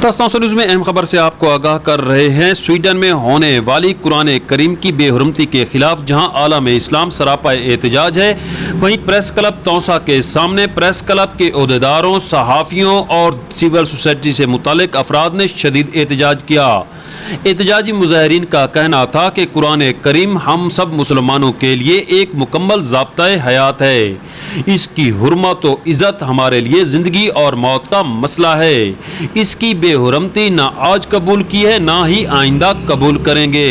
तस्तौसा news में अहम खबर से आपको आगाह कर रहे हैं। स्वीडन में होने वाली कुरान करीम की बेहुरमती के खिलाफ जहां आलम इस्लाम सरापा एहतजाज है, वहीं प्रेस क्लब तौसा के सामने प्रेस क्लब के ओहदेदारों, सहाफ़ियों और सिविल सोसाइटी से मुतालिक अफराद ने शदीद एहतजाज किया। एहतजाजी मुजाहिरीन का कहना था कि कुरान करीम हम सब मुसलमानों के लिए एक मुकम्मल ज़ाब्ता-ए हयात है। इसकी हुर्मत व इज़्ज़त हमारे लिए ज़िंदगी और मौत का मसला है। इसकी बेहुरमती ना आज कबूल की है, ना ही आइंदा कबूल करेंगे।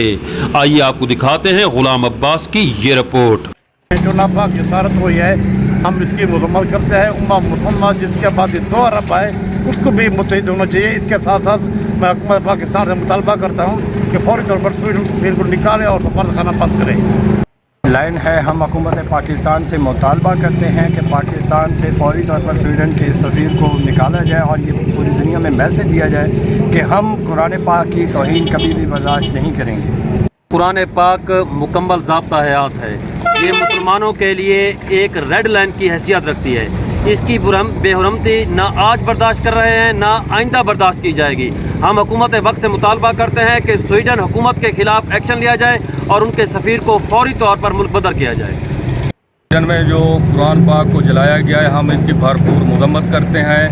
आइए आपको दिखाते हैं गुलाम अब्बास की ये रिपोर्ट। जो नापाक जसारत हुई है, हम इसकी मजम्मत करते हैं। उम्मा मुसलमान जिसके आबादी 2 अरब है, उसको भी मुतहिद होना चाहिए। इसके साथ साथ मैं हुकूमत पाकिस्तान से मुतालबा करता हूँ कि फौरी तौर पर स्वीडन सफीर को निकाले और सफारतखाना बंद करें। लाइन है, हम हुकूमत पाकिस्तान से मुतालबा करते हैं कि पाकिस्तान से फौरी तौर पर स्वीडन के सफ़ीर को निकाला जाए और ये पूरी दुनिया में मैसेज दिया जाए कि हम कुरान पाक की तौहीन कभी भी बर्दाश्त नहीं करेंगे। कुरान पाक मुकम्मल ज़ाब्ता हयात है। ये मुसलमानों के लिए एक रेड लाइन की हैसियत रखती है। इसकी बेहुरमती ना आज बर्दाश्त कर रहे हैं, ना आइंदा बर्दाश्त की जाएगी। हम हुकूमत वक्त से मुतालबा करते हैं कि स्वीडन हुकूमत के खिलाफ एक्शन लिया जाए और उनके सफ़ीर को फौरी तौर पर मुल्क बदर किया जाए। स्वीडन में जो कुरान पाक को जलाया गया है, हम इसकी भरपूर मजम्मत करते हैं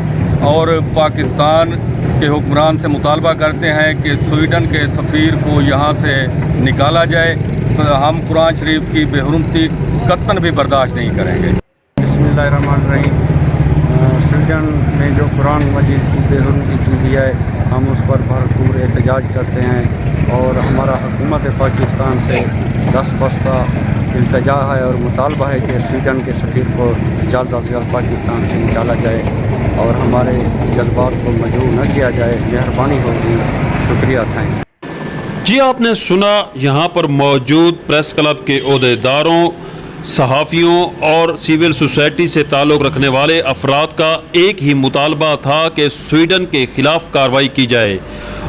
और पाकिस्तान के हुक्मरान से मुतालबा करते हैं कि स्वीडन के सफ़ीर को यहाँ से निकाला जाए। तो हम कुरान शरीफ की बेहुरमती कतन भी बर्दाश्त नहीं करेंगे। बिस्मिल्लाहिर्रहमानिर्रहीम। स्वीडन में जो कुरान मजीद की बेहुरमती की गई है, हम उस पर भरपूर एहतजाज करते हैं और हमारा हुकूमत पाकिस्तान से दस्तबस्ता इल्तजा है और मुतालबा है कि स्वीडन के सफ़ीर को जल्द अज जल्द पाकिस्तान से निकाला जाए और हमारे जज्बात को मजबूर न किया जाए। मेहरबानी होगी। शुक्रिया, थैंक्स। जी, आपने सुना, यहाँ पर मौजूद प्रेस क्लब के ओहदेदारों, सहाफ़ियों और सिविल सोसाइटी से ताल्लुक़ रखने वाले अफराद का एक ही मुतालबा था कि स्वीडन के ख़िलाफ़ कार्रवाई की जाए,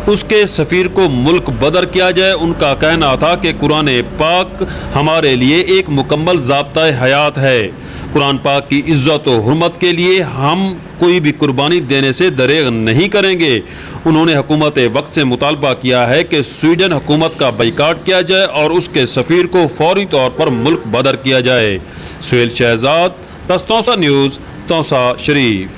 उसके सफ़ीर को मुल्क बदर किया जाए। उनका कहना था कि कुरान पाक हमारे लिए एक मुकम्मल ज़ाब्ता-ए हयात है। कुरान पाक की इज़्ज़त व हुर्मत के लिए हम कोई भी कुर्बानी देने से दरेग नहीं करेंगे। उन्होंने हुकूमत वक्त से मुतालबा किया है कि स्वीडन हुकूमत का बाइकाट किया जाए और उसके सफ़ीर को फौरी तौर पर मुल्क बदर किया जाए। सुहेल शहजाद, तस्तौसा न्यूज़, तौसा शरीफ।